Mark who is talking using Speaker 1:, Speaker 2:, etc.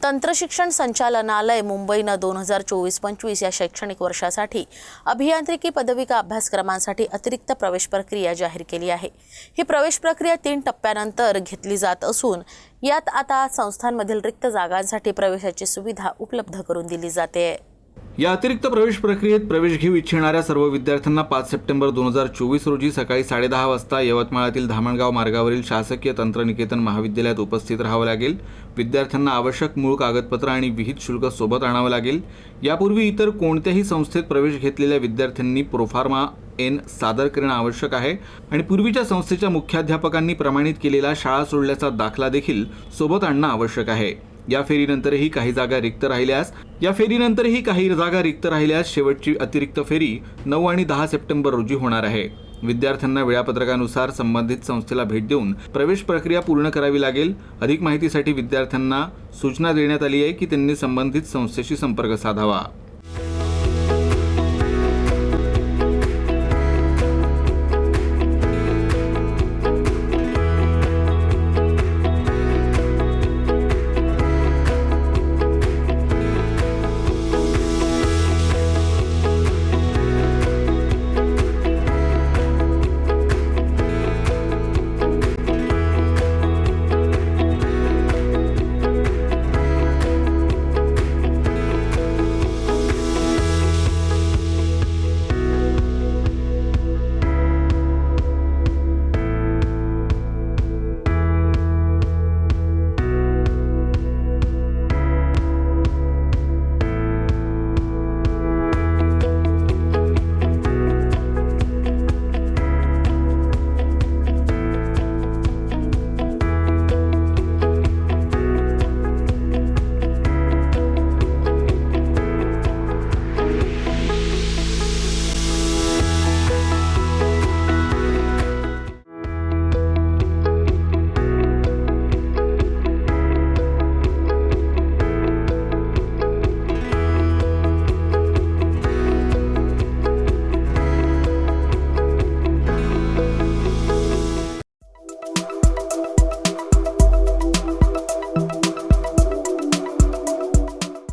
Speaker 1: तंत्रशिक्षण संचालनालय मुंबईनं 2024-25 या शैक्षणिक वर्षासाठी अभियांत्रिकी पदविका अभ्यासक्रमांसाठी अतिरिक्त प्रवेश प्रक्रिया जाहीर केली आहे। ही प्रवेश प्रक्रिया 3 टप्प्यांनंतर घेतली जात असून यात आता संस्थांमधील रिक्त जागांसाठी प्रवेशाची सुविधा उपलब्ध करून दिली जाते।
Speaker 2: या अतिरिक्त प्रवेश प्रक्रियेत प्रवेश घेऊ इच्छिणाऱ्या सर्व विद्यार्थ्यांना 5 सप्टेंबर 2024 रोजी सकाळी 10:30 वाजता यवतमाळातील धामणगाव मार्गावरील शासकीय तंत्रनिकेतन महाविद्यालयात उपस्थित राहावं लागेल। विद्यार्थ्यांना आवश्यक मूळ कागदपत्र आणि विहित शुल्क सोबत आणावं लागेल। यापूर्वी इतर कोणत्याही संस्थेत प्रवेश घेतलेल्या विद्यार्थ्यांनी प्रोफार्मा एन सादर करणं आवश्यक आहे आणि पूर्वीच्या संस्थेच्या मुख्याध्यापकांनी प्रमाणित केलेला शाळा सोडल्याचा दाखला देखील सोबत आणणं आवश्यक आहे। या फेरीनंतरही काही जागा रिक्त राहिल्यास शेवटची अतिरिक्त फेरी 9 आणि 10 सप्टेंबर रोजी होणार आहे। विद्यार्थ्यांना वेळापत्रकानुसार संबंधित संस्थेला भेट देऊन प्रवेश प्रक्रिया पूर्ण करावी लागेल। अधिक माहितीसाठी विद्यार्थ्यांना सूचना देण्यात आली आहे की त्यांनी संबंधित संस्थेशी संपर्क साधावा।